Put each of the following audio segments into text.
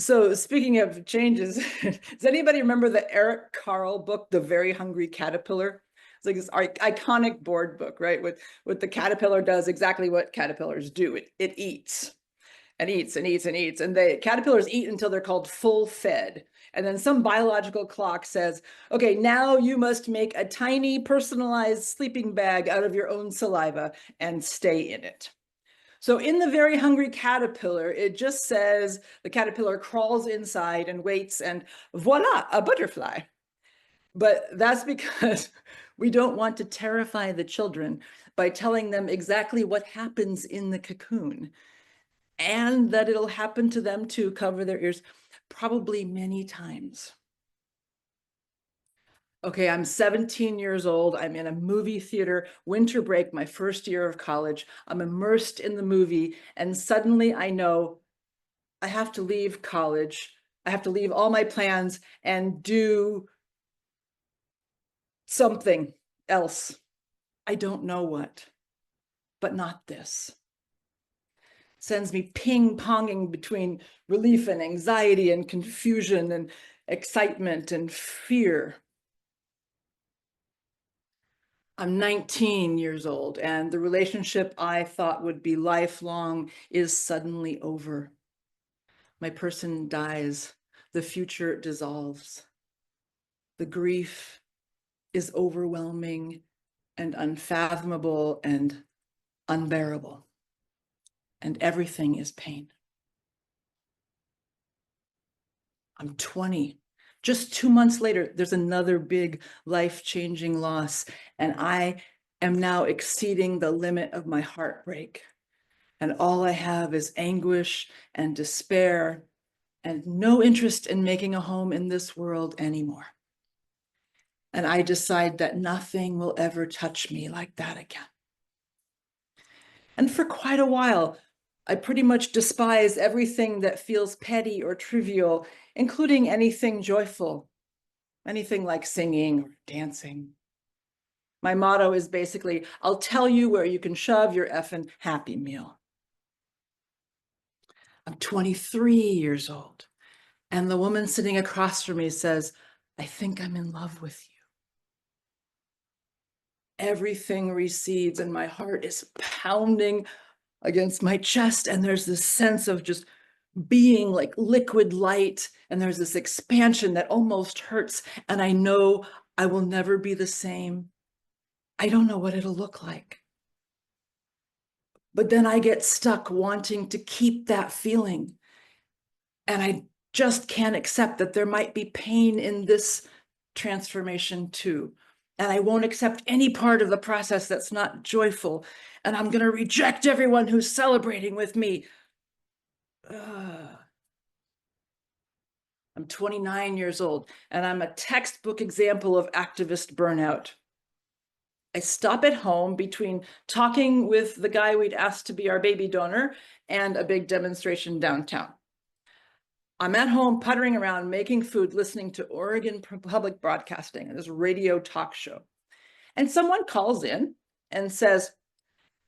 So speaking of changes, does anybody remember the Eric Carle book, The Very Hungry Caterpillar? It's like this iconic board book, right? What the caterpillar does exactly what caterpillars do. It eats and eats and eats and eats. And the caterpillars eat until they're called full fed. And then some biological clock says, okay, now you must make a tiny personalized sleeping bag out of your own saliva and stay in it. So in The Very Hungry Caterpillar, it just says the caterpillar crawls inside and waits and voila, a butterfly. But that's because we don't want to terrify the children by telling them exactly what happens in the cocoon and that it'll happen to them too, cover their ears, probably many times. Okay, I'm 17 years old. I'm in a movie theater, winter break, my first year of college. I'm immersed in the movie, and suddenly I know I have to leave college. I have to leave all my plans and do something else. I don't know what, but not this. Sends me ping-ponging between relief and anxiety and confusion and excitement and fear. I'm 19 years old, and the relationship I thought would be lifelong is suddenly over. My person dies. The future dissolves. The grief is overwhelming and unfathomable and unbearable. And everything is pain. I'm 20. Just 2 months later, there's another big life-changing loss, and I am now exceeding the limit of my heartbreak. And all I have is anguish and despair and no interest in making a home in this world anymore. And I decide that nothing will ever touch me like that again. And for quite a while, I pretty much despise everything that feels petty or trivial, including anything joyful, anything like singing or dancing. My motto is basically, I'll tell you where you can shove your effing Happy Meal. I'm 23 years old, and the woman sitting across from me says, I think I'm in love with you. Everything recedes and my heart is pounding against my chest, and there's this sense of just being like liquid light, and there's this expansion that almost hurts, and I know I will never be the same. I don't know what it'll look like. But then I get stuck wanting to keep that feeling, and I just can't accept that there might be pain in this transformation too. And I won't accept any part of the process that's not joyful. And I'm going to reject everyone who's celebrating with me. I'm 29 years old, and I'm a textbook example of activist burnout. I stop at home between talking with the guy we'd asked to be our baby donor and a big demonstration downtown. I'm at home puttering around, making food, listening to Oregon Public Broadcasting, this radio talk show. And someone calls in and says,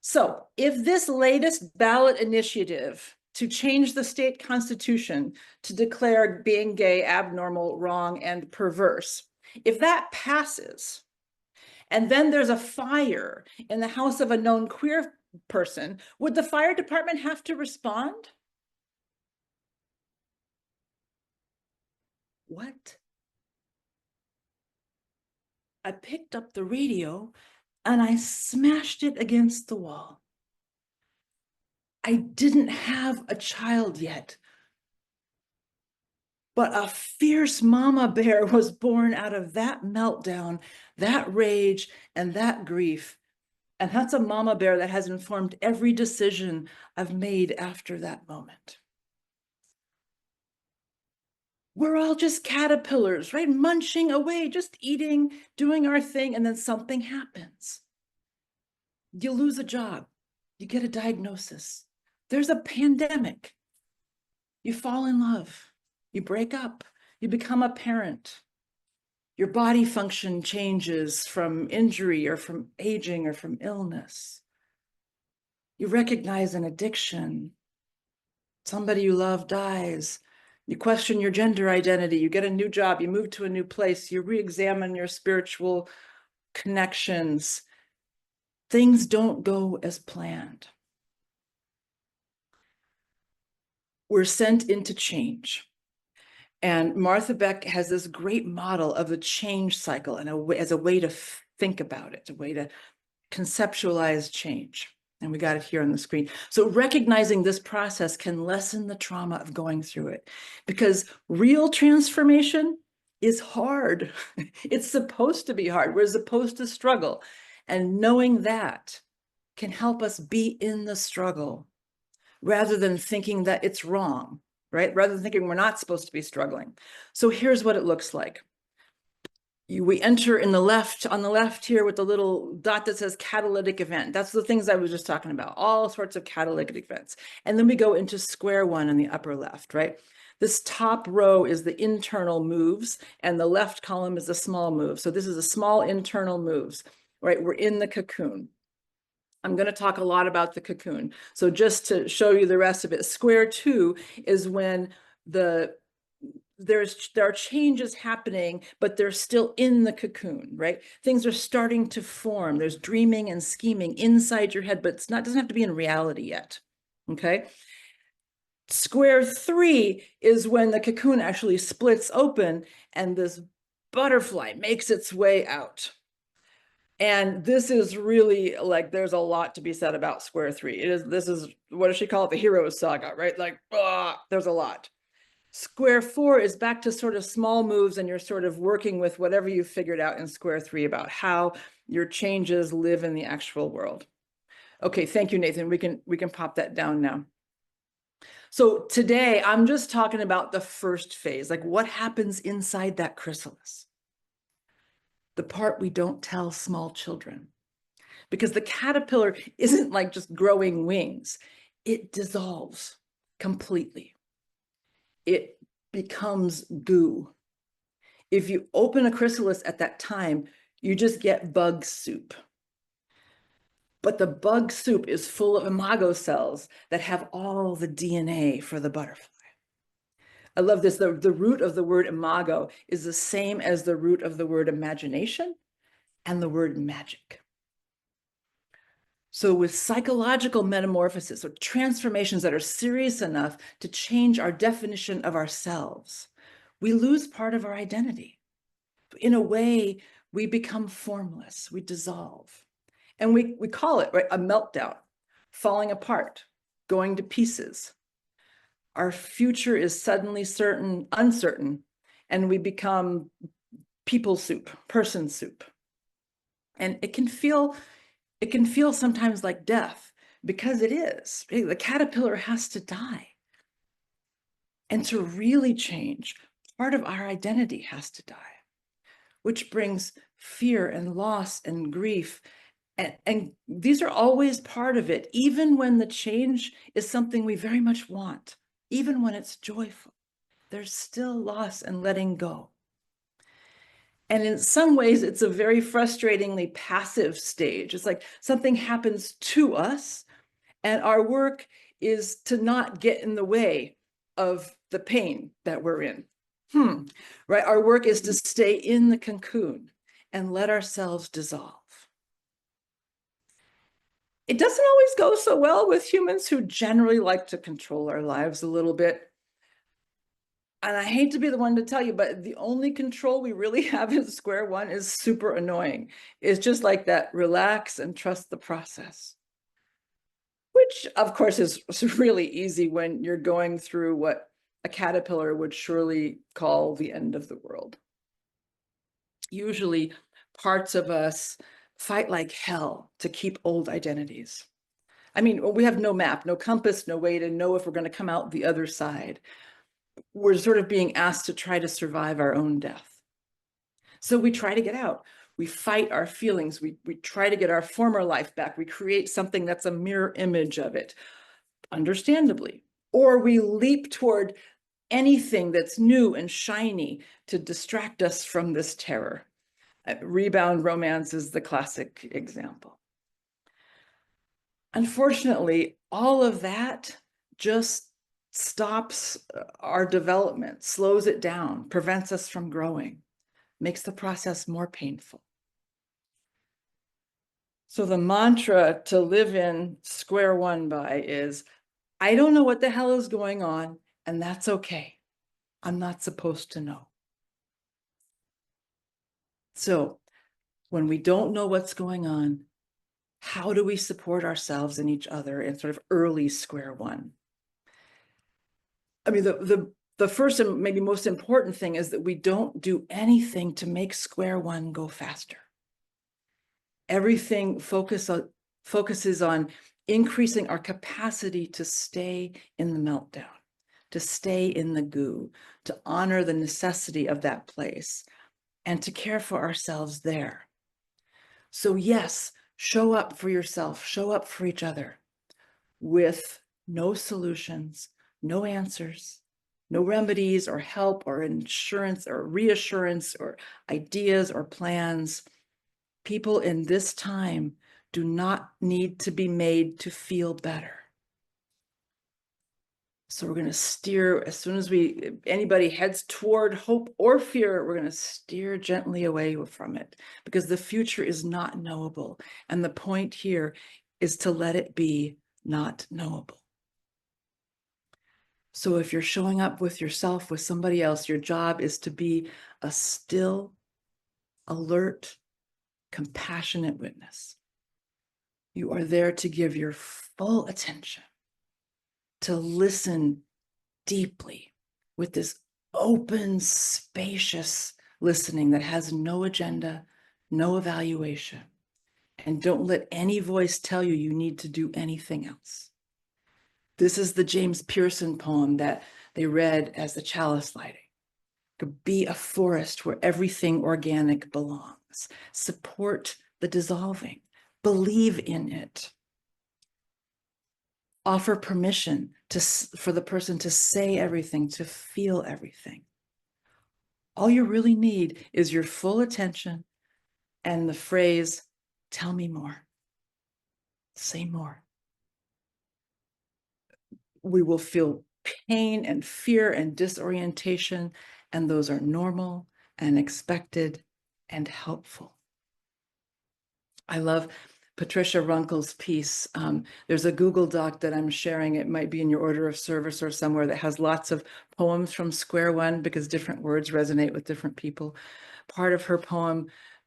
so if this latest ballot initiative to change the state constitution to declare being gay abnormal, wrong, and perverse, if that passes, and then there's a fire in the house of a known queer person, would the fire department have to respond? What? I picked up the radio and I smashed it against the wall. I didn't have a child yet, but a fierce mama bear was born out of that meltdown, that rage, and that grief. And that's a mama bear that has informed every decision I've made after that moment. We're all just caterpillars, right? Munching away, just eating, doing our thing, and then something happens. You lose a job, you get a diagnosis, there's a pandemic, you fall in love, you break up, you become a parent. Your body function changes from injury or from aging or from illness. You recognize an addiction. Somebody you love dies. You question your gender identity, you get a new job, you move to a new place, you re-examine your spiritual connections. Things don't go as planned. We're sent into change. And Martha Beck has this great model of the change cycle and as a way to think about it, a way to conceptualize change. And we got it here on the screen. So recognizing this process can lessen the trauma of going through it, because real transformation is hard. It's supposed to be hard. We're supposed to struggle. And knowing that can help us be in the struggle rather than thinking that it's wrong, right? Rather than thinking we're not supposed to be struggling. So here's what it looks like. We enter on the left here with the little dot that says catalytic event. That's the things I was just talking about, all sorts of catalytic events. And then we go into square one in the upper left, right? This top row is the internal moves, and the left column is the small move. So this is a small internal moves, right? We're in the cocoon. I'm going to talk a lot about the cocoon. So just to show you the rest of it, square two is when there are changes happening, but they're still in the cocoon, right? Things are starting to form. There's dreaming and scheming inside your head, but doesn't have to be in reality yet. Okay. Square three is when the cocoon actually splits open and this butterfly makes its way out. And this is really like, there's a lot to be said about square three. This is, what does she call it? The hero's saga, right? Like, there's a lot. Square four is back to sort of small moves, and you're sort of working with whatever you figured out in square three about how your changes live in the actual world. Okay, thank you, Nathan. We can pop that down now. So today I'm just talking about the first phase, like what happens inside that chrysalis. The part we don't tell small children, because the caterpillar isn't like just growing wings. It dissolves completely. It becomes goo. If you open a chrysalis at that time, you just get bug soup. But the bug soup is full of imago cells that have all the DNA for the butterfly. I love this. The root of the word imago is the same as the root of the word imagination and the word magic. So with psychological metamorphosis, or transformations that are serious enough to change our definition of ourselves, we lose part of our identity. In a way, we become formless, we dissolve. And we call it, right, a meltdown, falling apart, going to pieces. Our future is suddenly uncertain, and we become people soup, person soup. And it can feel sometimes like death, because it is. The caterpillar has to die. And to really change, part of our identity has to die, which brings fear and loss and grief. And these are always part of it, even when the change is something we very much want, even when it's joyful. There's still loss and letting go. And in some ways, it's a very frustratingly passive stage. It's like something happens to us, and our work is to not get in the way of the pain that we're in. Right? Our work is to stay in the cocoon and let ourselves dissolve. It doesn't always go so well with humans who generally like to control our lives a little bit. And I hate to be the one to tell you, but the only control we really have in square one is super annoying. It's just like that, relax and trust the process. Which, of course, is really easy when you're going through what a caterpillar would surely call the end of the world. Usually, parts of us fight like hell to keep old identities. I mean, we have no map, no compass, no way to know if we're going to come out the other side. We're sort of being asked to try to survive our own death. So we try to get out. We fight our feelings. We try to get our former life back. We create something that's a mirror image of it, understandably. Or we leap toward anything that's new and shiny to distract us from this terror. Rebound romance is the classic example. Unfortunately, all of that just stops our development, slows it down, prevents us from growing, makes the process more painful. So the mantra to live in square one by is, I don't know what the hell is going on, and that's okay. I'm not supposed to know. So when we don't know what's going on, how do we support ourselves and each other in sort of early square one? I mean, the first and maybe most important thing is that we don't do anything to make square one go faster. Everything focuses on increasing our capacity to stay in the meltdown, to stay in the goo, to honor the necessity of that place, and to care for ourselves there. So yes, show up for yourself, show up for each other with no solutions, no answers, no remedies or help or insurance or reassurance or ideas or plans. People in this time do not need to be made to feel better. So we're going to steer, as soon as anybody heads toward hope or fear, we're going to steer gently away from it, because the future is not knowable. And the point here is to let it be not knowable. So if you're showing up with yourself, with somebody else, your job is to be a still, alert, compassionate witness. You are there to give your full attention, to listen deeply with this open, spacious listening that has no agenda, no evaluation. And don't let any voice tell you you need to do anything else. This is the James Pearson poem that they read as the chalice lighting. To be a forest where everything organic belongs. Support the dissolving. Believe in it. Offer permission for the person to say everything, to feel everything. All you really need is your full attention and the phrase, tell me more. Say more. We will feel pain and fear and disorientation, and those are normal and expected and helpful. I love Patricia Runkle's piece. There's a Google Doc that I'm sharing. It might be in your order of service or somewhere, that has lots of poems from square one, because different words resonate with different people. Part of her poem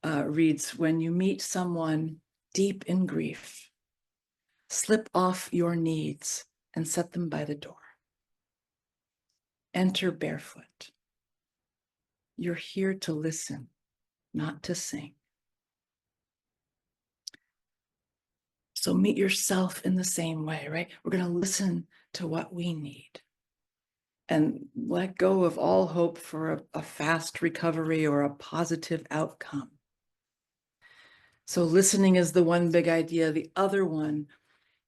reads, when you meet someone deep in grief, slip off your needs and set them by the door. Enter barefoot. You're here to listen, not to sing. So meet yourself in the same way, right? We're going to listen to what we need and let go of all hope for a fast recovery or a positive outcome. So listening is the one big idea. The other one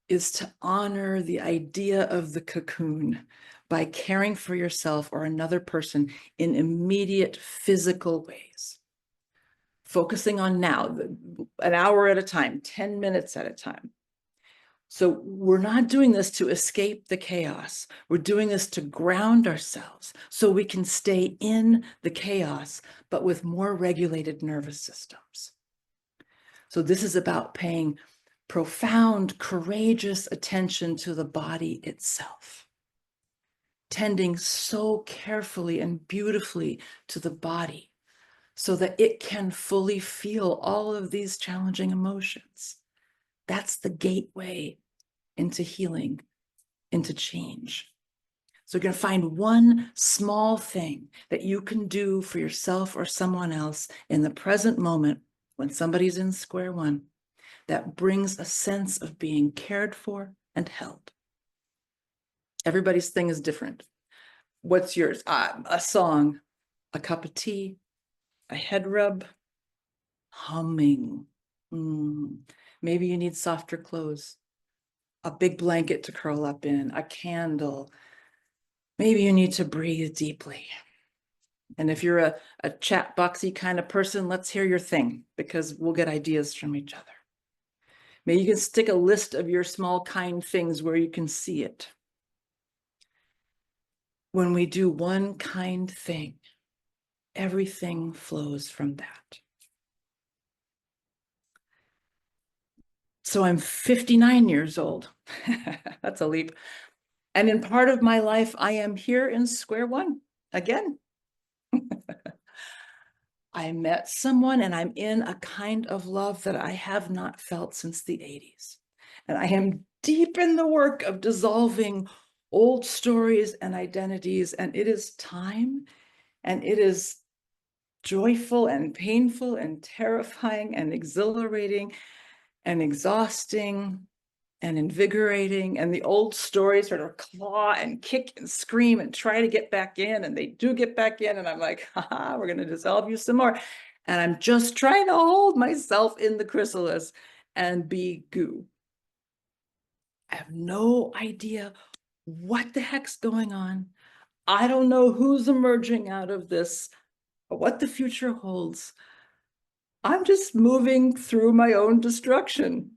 is to honor the idea of the cocoon by caring for yourself or another person in immediate physical ways. Focusing on now, an hour at a time, 10 minutes at a time. So we're not doing this to escape the chaos. We're doing this to ground ourselves so we can stay in the chaos, but with more regulated nervous systems. So this is about paying profound, courageous attention to the body itself, tending so carefully and beautifully to the body so that it can fully feel all of these challenging emotions. That's the gateway into healing, into change. So you're going to find one small thing that you can do for yourself or someone else in the present moment when somebody's in square one that brings a sense of being cared for and held. Everybody's thing is different. What's yours? A song, a cup of tea, a head rub, humming. Maybe you need softer clothes, a big blanket to curl up in, a candle. Maybe you need to breathe deeply. And if you're a chat boxy kind of person, let's hear your thing, because we'll get ideas from each other. Maybe you can stick a list of your small kind things where you can see it. when we do one kind thing, everything flows from that. So I'm 59 years old. That's a leap. And in part of my life, I am here in square one again. I met someone and I'm in a kind of love that I have not felt since the 80s. And I am deep in the work of dissolving old stories and identities. And it is time, and it is joyful and painful and terrifying and exhilarating and exhausting and invigorating. And the old stories sort of claw and kick and scream and try to get back in, and they do get back in, and I'm like, haha, we're going to dissolve you some more. And I'm just trying to hold myself in the chrysalis and be goo. I have no idea what the heck's going on. I don't know who's emerging out of this or what the future holds. I'm just moving through my own destruction.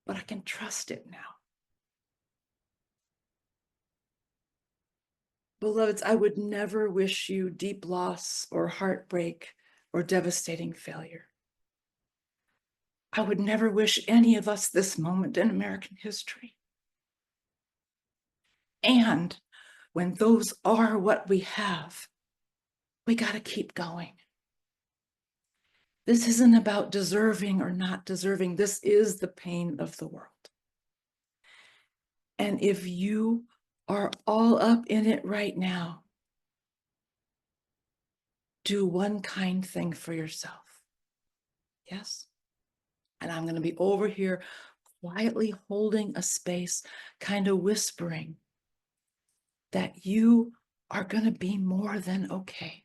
But I can trust it now. Beloveds, I would never wish you deep loss or heartbreak or devastating failure. I would never wish any of us this moment in American history. And when those are what we have, we got to keep going. This isn't about deserving or not deserving. This is the pain of the world. And if you are all up in it right now, do one kind thing for yourself. Yes? And I'm going to be over here quietly holding a space, kind of whispering that you are going to be more than okay.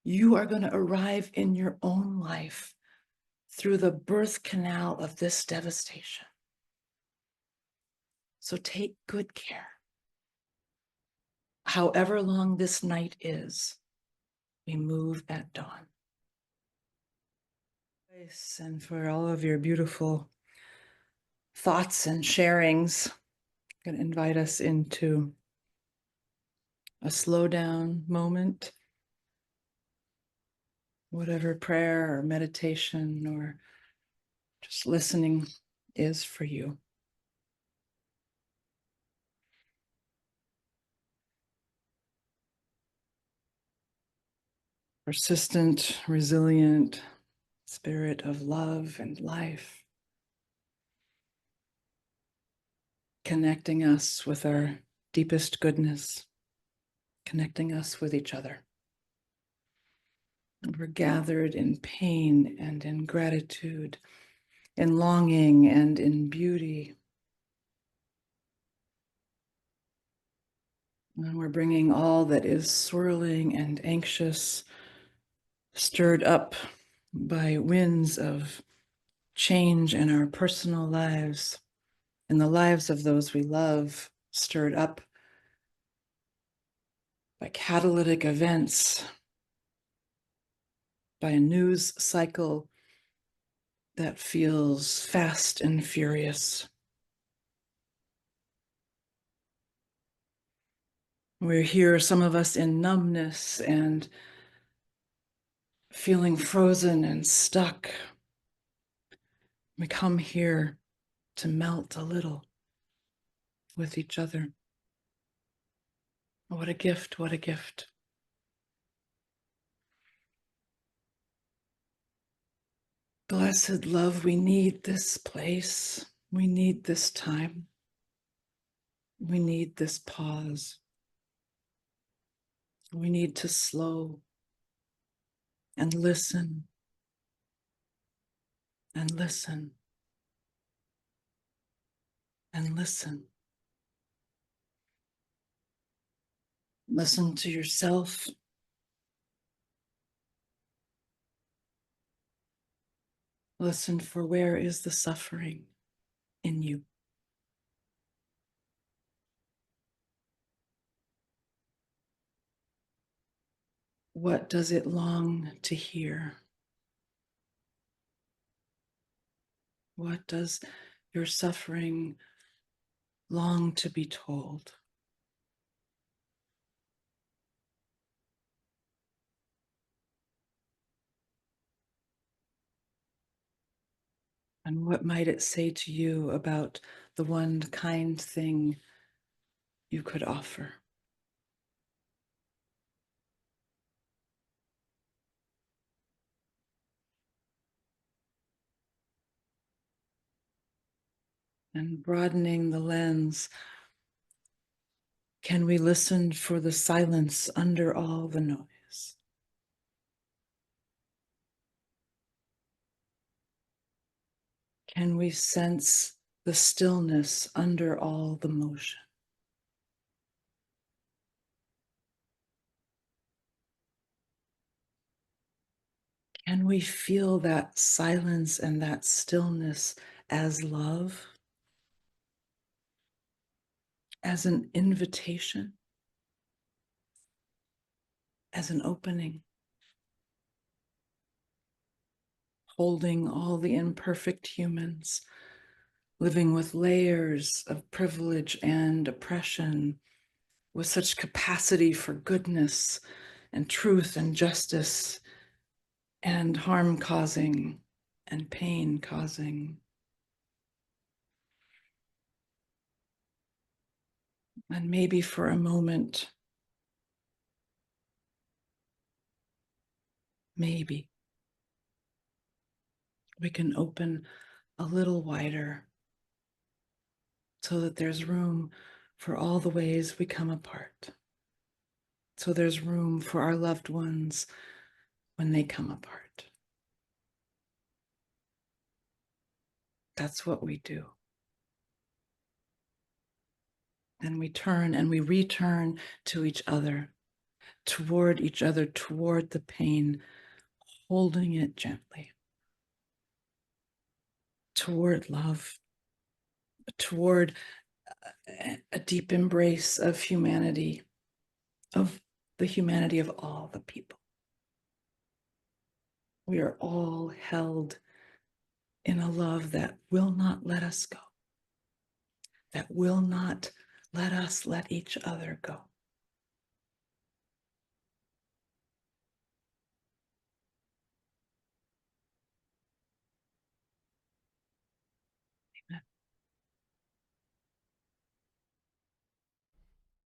You are going to arrive in your own life through the birth canal of this devastation. So take good care. However long this night is, we move at dawn. And for all of your beautiful thoughts and sharings, I'm going to invite us into a slow down moment, whatever prayer or meditation or just listening is for you. Persistent, resilient spirit of love and life, connecting us with our deepest goodness, connecting us with each other. And we're gathered in pain and in gratitude, in longing and in beauty. And we're bringing all that is swirling and anxious, stirred up by winds of change in our personal lives, in the lives of those we love, stirred up by catalytic events, by a news cycle that feels fast and furious. We're here, some of us in numbness and feeling frozen and stuck. We come here to melt a little with each other. What a gift, what a gift. Blessed love, we need this place. We need this time. We need this pause. We need to slow and listen and listen and listen. Listen to yourself. Listen for where is the suffering in you. What does it long to hear? What does your suffering long to be told. And what might it say to you about the one kind thing you could offer? And broadening the lens, can we listen for the silence under all the noise? Can we sense the stillness under all the motion? Can we feel that silence and that stillness as love, as an invitation, as an opening, holding all the imperfect humans, living with layers of privilege and oppression, with such capacity for goodness and truth and justice and harm causing and pain causing. And maybe for a moment, maybe we can open a little wider so that there's room for all the ways we come apart. So there's room for our loved ones when they come apart. That's what we do. And we turn and we return to each other, toward the pain, holding it gently, toward love, toward a deep embrace of humanity, of the humanity of all the people. We are all held in a love that will not let us go, that will not let us let each other go. Amen.